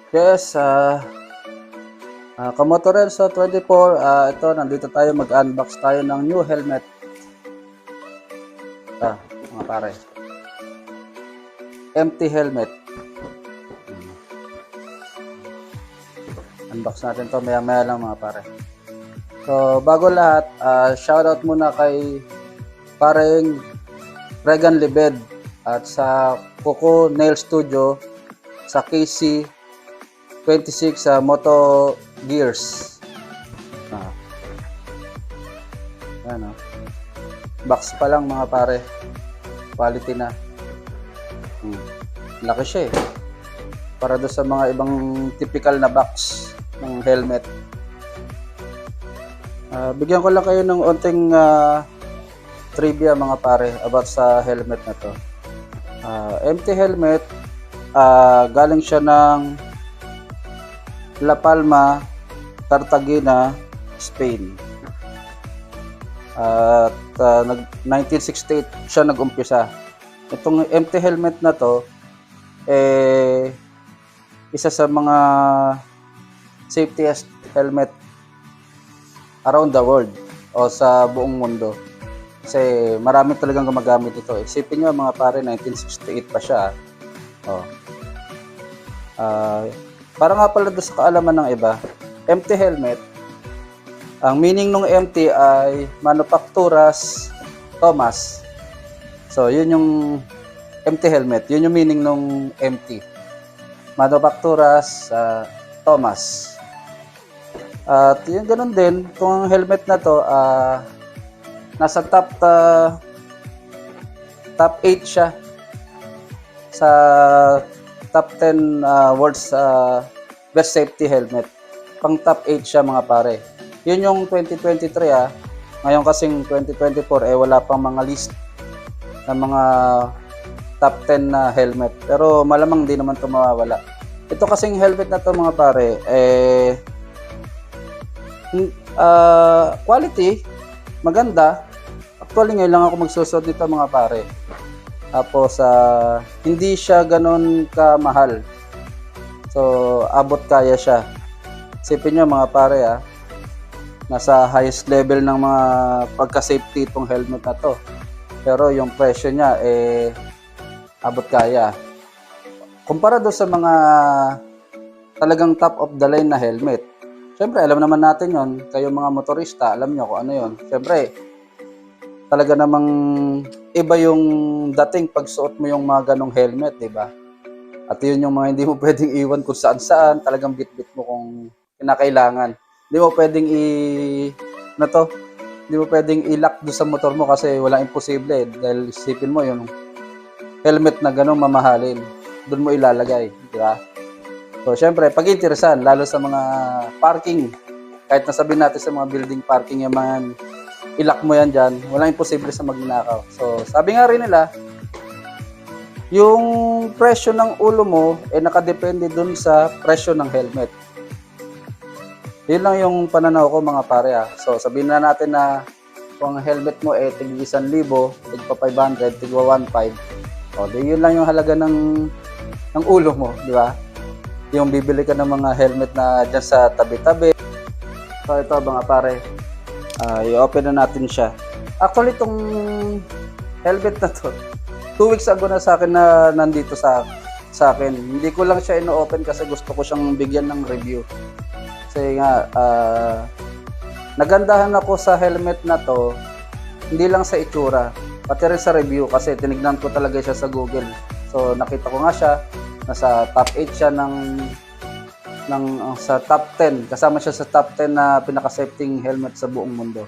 Yes, Kamotorel sa 24, ito, nandito tayo, mag-unbox tayo ng new helmet. Mga pare, empty helmet. Unbox natin to maya-maya lang mga pare. So, bago lahat, shoutout muna kay pareng Regan Libed at sa Coco Nail Studio, sa KC 26 sa Moto Gears. Ano, box pa lang mga pare, quality na. Laki siya eh, para doon sa mga ibang typical na box ng helmet. Bigyan ko lang kayo ng onting trivia mga pare about sa helmet na to. Empty helmet, galing siya ng La Palma, Cartagena, Spain. At 1968 siya nag-umpisa. Itong empty helmet na to, isa sa mga safetiest helmet around the world o sa buong mundo. Kasi marami talagang gumagamit ito. Isipin nyo mga pare, 1968 pa siya. Para nga pala doon sa kaalaman ng iba, empty helmet, ang meaning ng empty ay Manufacturas Thomas. So, yun yung empty helmet. Yun yung meaning ng empty. Manufacturas Thomas. At yun ganun din, itong helmet na to, nasa top 8 siya sa top 10 world's best safety helmet. Pang top 8 siya mga pare. Yun yung 2023 Ngayon kasing 2024 wala pang mga list ng mga top 10 na helmet. Pero malamang di naman ito mawawala. Ito kasing helmet na to mga pare, quality, maganda. Actually ngayon lang ako magsusot nito mga pare. Tapos hindi siya ganun kamahal. So abot kaya siya. Isipin nyo mga pare nasa highest level ng mga pagka-safety itong helmet na to. Pero yung presyo niya abot kaya. Kumpara doon sa mga talagang top of the line na helmet. Siyempre alam naman natin yon, kayo mga motorista, alam nyo kung ano yon. Siyempre talaga namang iba yung dating pagsuot mo yung mga ganong helmet, di ba? At yun yung mga hindi mo pwedeng iwan kung saan-saan, talagang bit-bit mo kung kinakailangan. Hindi mo pwedeng hindi mo pwedeng i-lock doon sa motor mo kasi walang imposible dahil isipin mo yung helmet na ganong mamahalin, doon mo ilalagay, di ba? So, syempre, pag-interesan, lalo sa mga parking, kahit nasabihin natin sa mga building parking yung mga ilak mo yan dyan, walang imposible sa magnanakaw. So, sabi nga rin nila, yung presyo ng ulo mo nakadepende dun sa presyo ng helmet. Yun lang yung pananaw ko mga pare So, sabihin na natin na kung ang helmet mo tig 1,000, tig pa 500, tig 1,500. Di yun lang yung halaga ng ulo mo, di ba? Yung bibili ka ng mga helmet na dyan sa tabi-tabi. So, ito mga pare. I-open na natin siya. Actually, itong helmet na to, 2 weeks ago na sa akin na nandito sa akin. Hindi ko lang siya ino-open kasi gusto ko siyang bigyan ng review. Kasi nga, nagandahan ako sa helmet na to, hindi lang sa itsura, pati rin sa review kasi tinignan ko talaga siya sa Google. So, nakita ko nga siya, nasa top 8 siya sa top 10. Kasama siya sa top 10 na pinaka-safety helmet sa buong mundo.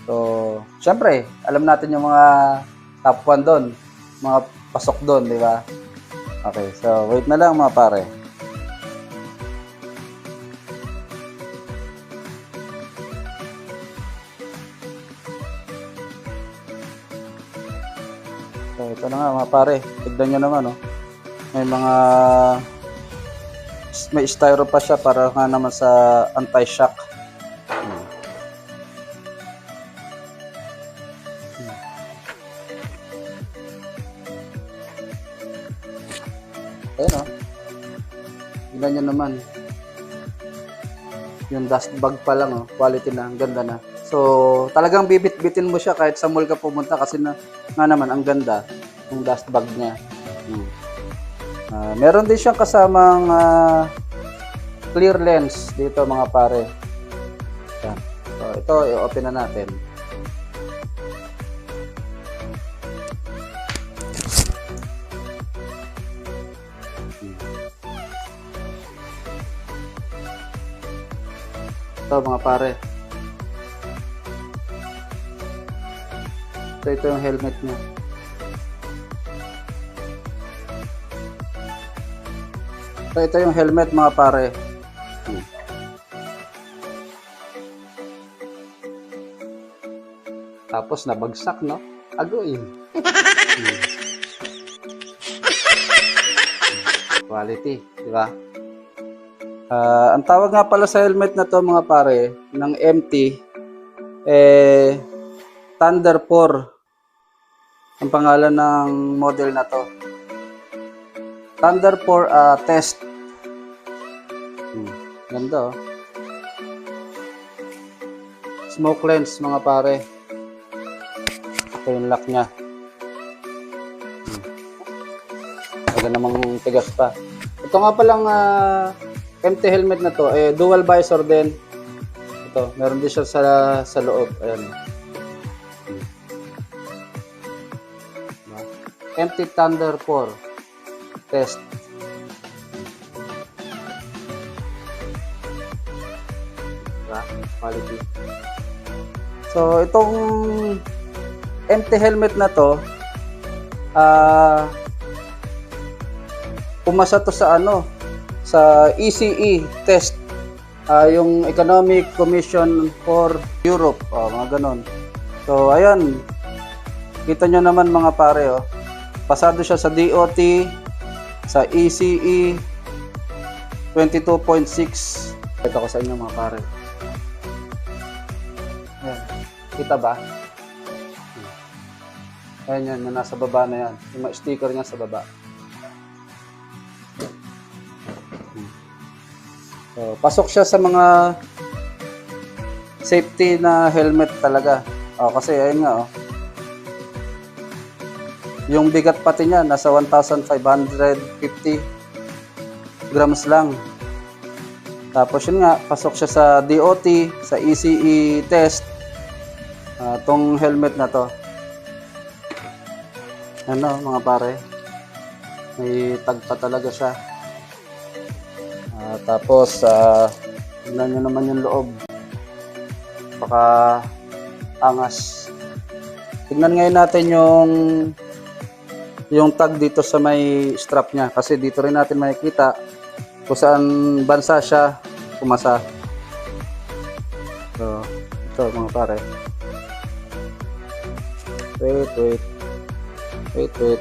So, syempre, alam natin yung mga top 1 doon, mga pasok doon, di ba? Okay, so wait na lang mga pare. So, ito na nga mga pare. Tignan nyo naman, may styro pa siya para nga naman sa anti-shock. Ayun Tignan nyo naman. Yung dust bag pa lang, oh. Quality na, ang ganda na. So, talagang bibit-bitin mo siya kahit sa mall ka pumunta kasi nga naman, ang ganda yung dust bag niya. Meron din siyang kasamang clear lens dito mga pare. Yan. So, ito, i-open na natin. Ito mga pare. Ito yung helmet niya. Ito yung helmet mga pare. Tapos nabagsak, no? Agoy. Quality, di ba? Ang tawag nga pala sa helmet na to mga pare, ng MT, Thunder 4 ang pangalan ng model na to. Thunder 4 test. Ganda, oh. Smoke lens mga pare. Ito yung lock nya. Aga namang tigas pa. Ito nga palang MT helmet na to, dual visor din. Ito, meron din siya sa loob. Ayan. MT Thunder 4 test. Diba? Quality. So, itong MT helmet na to, pumasa to sa sa ECE test, yung Economic Commission for Europe, mga ganon. So, ayan, kita nyo naman mga pare, oh. Pasado siya sa DOT, sa ECE 22.6. Ito ko sa inyo mga pare. Ayan. Kita ba? Ayan yan, nasa baba na yan. Yung sticker niya sa baba. So, pasok siya sa mga safety na helmet talaga. Kasi ayun nga, yung bigat pati niya nasa 1,550 grams lang. Tapos yun nga, pasok siya sa DOT, sa ECE test, tong helmet na to. Mga pare, may tag pa talaga siya. Tapos tingnan nyo naman yung loob, baka angas. Tingnan ngayon natin yung tag dito sa may strap niya, kasi dito rin natin makikita kung saan bansa siya pumasa. So, ito mga pare. Wait.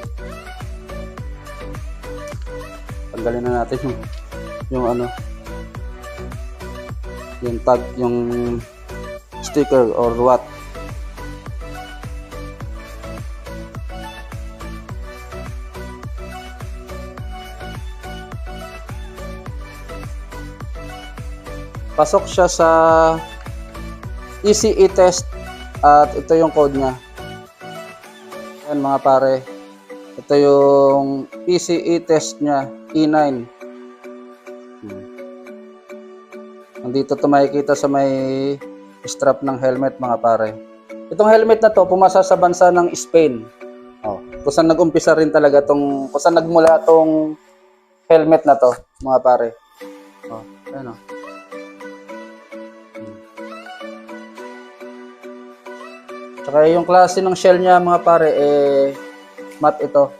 Tanggalin na natin yung tag, yung sticker or what. Pasok siya sa ECE test at ito yung code niya. Ayan mga pare. Ito yung ECE test niya, E9. Nandito ito makikita sa may strap ng helmet mga pare. Itong helmet na to pumasa sa bansa ng Spain. Kung saan nag-umpisa rin talaga kung saan nagmula tong helmet na to mga pare. Ayan . Tsaka yung klase ng shell niya mga pare, matte ito.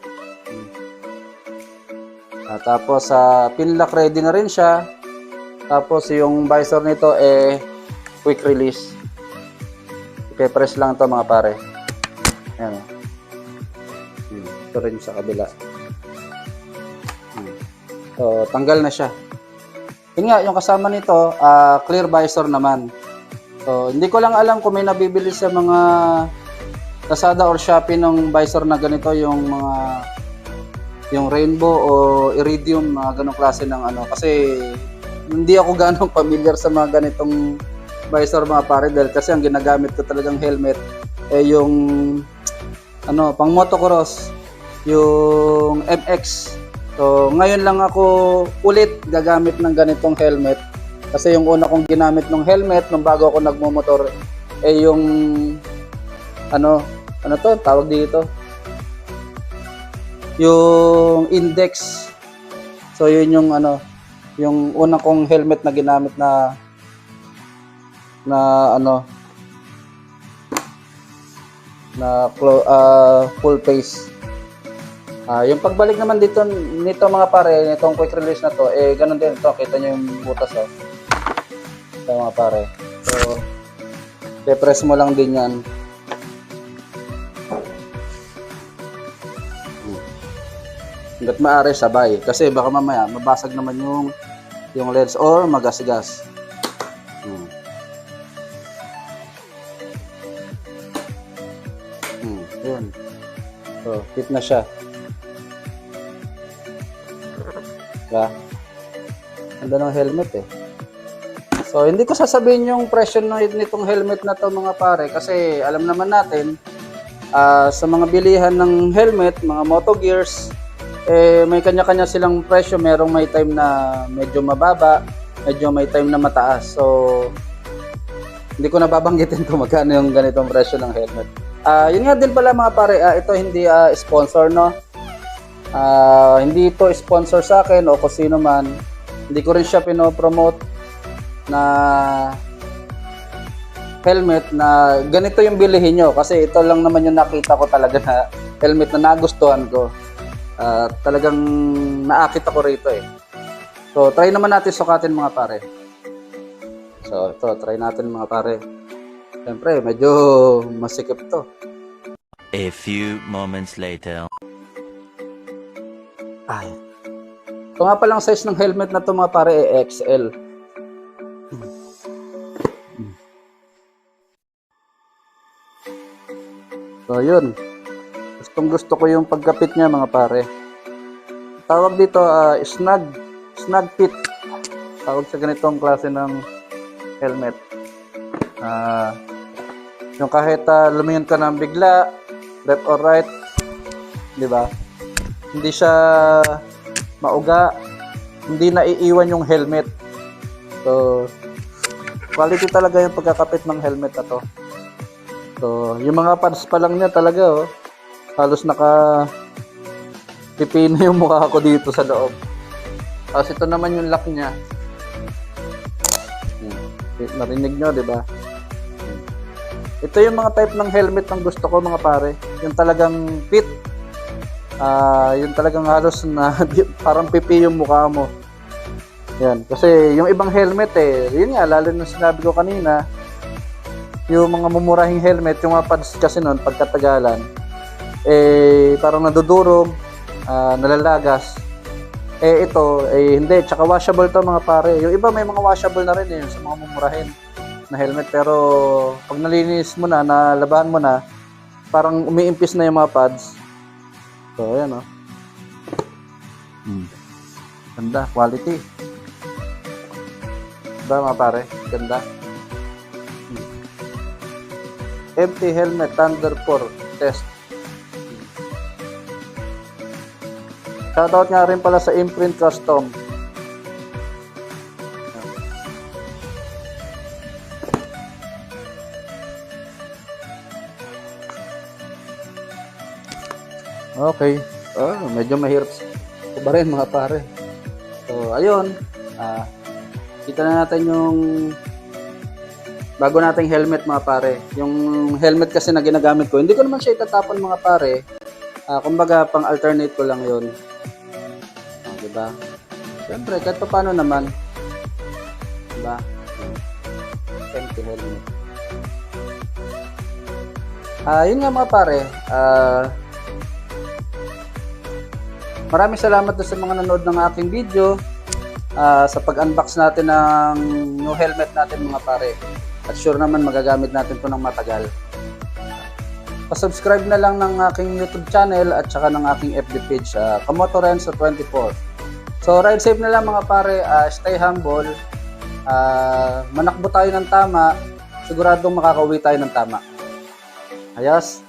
Tapos pin lock ready na rin siya. Tapos yung visor nito quick release. I-press lang ito mga pare. Ayan. Ito rin sa kabila. So, tanggal na siya. Yun nga, yung kasama nito, clear visor naman. So, hindi ko lang alam kung may nabibili sa mga Lazada or Shopee ng visor na ganito, yung mga yung rainbow o iridium, mga ganong klase ng ano. Kasi hindi ako ganong familiar sa mga ganitong visor mga pare, dahil kasi ang ginagamit ko talagang helmet yung ano, pang motocross, yung MX. So ngayon lang ako ulit gagamit ng ganitong helmet, kasi yung una kong ginamit ng helmet nung bago ako nagmomotor yung ano to tawag dito, yung Index. So yun yung ano, yung una kong helmet na ginamit na ano na full face. Yung pagbalik naman dito nito mga pare, nitong quick release na to, ganun din to, kita nyo yung butas ito mga pare. So i-press mo lang din yan. Hanggat maaari sabay, kasi baka mamaya mabasag naman yung lens or magasgas. Yun. So fit na siya. Diba? Ganda ng helmet So hindi ko sasabihin yung presyo nitong helmet na to mga pare, kasi alam naman natin sa mga bilihan ng helmet, mga Moto Gears, may kanya-kanya silang presyo. Merong may time na medyo mababa, medyo may time na mataas. So hindi ko nababanggitin kung magkano yung ganitong presyo ng helmet. Yun nga din pala mga pare, ito hindi sponsor, no? Hindi ito sponsor sa akin o kung sino man. Hindi ko rin siya pinopromote na helmet na ganito yung bilihin nyo, kasi ito lang naman yung nakita ko talaga na helmet na nagustuhan ko. Talagang naakit ako rito So try naman natin sukatin mga pare. So ito, try natin mga pare. Siyempre medyo masikip to. A few moments later. Ito nga palang size ng helmet na to mga pare, XL. So yun, gusto ko yung pagkapit niya mga pare. Tawag dito snug fit. Tawag sa ganitong klase ng helmet. Yung kahit lumingon ka ng bigla, left or right, di ba? Hindi siya mauga, hindi naiiwan yung helmet. So quality talaga yung pagkakapit ng helmet na to. So yung mga pads pa lang niya talaga halos pipino yung mukha ko dito sa loob. Tapos ito naman yung lock niya. Narinig nyo, di ba? Ito yung mga type ng helmet ng gusto ko mga pare. Yung talagang fit. Yung talagang halos na parang pipi yung mukha mo. Yan. Kasi yung ibang helmet yun nga, lalo nung sinabi ko kanina, yung mga mumurahing helmet, yung mga pads kasi nun, pagkatagalan, parang nadudurog, nalalagas. Ito, hindi. Tsaka washable to mga pare. Yung iba may mga washable na rin yung sa mga mumurahin na helmet. Pero pag nalinis mo na, nalabahan mo na, parang umiimpis na yung mga pads. So, ayan Ganda, quality. Diba mga pare? Ganda. Empty helmet, Thunder 4 test. Shoutout nga rin pala sa Imprint Custom. Okay. Medyo mahirap ba rin mga pare. So, ayun. Kita na natin yung bago nating helmet mga pare. Yung helmet kasi na ginagamit ko, hindi ko naman siya itatapon mga pare. Kumbaga, pang alternate ko lang yun. Diba? Siyempre, kahit pa paano naman. Diba? Empty helmet. Yun nga mga pare. Maraming salamat sa mga nanood ng aking video. Sa pag-unbox natin ng new helmet natin mga pare. At sure naman magagamit natin ito ng matagal. pasubscribe na lang ng aking YouTube channel at saka ng aking FB page, Kamotorenzo24. So, ride safe na lang mga pare, stay humble, manakbo tayo ng tama, siguradong makakauwi tayo ng tama. Ayos?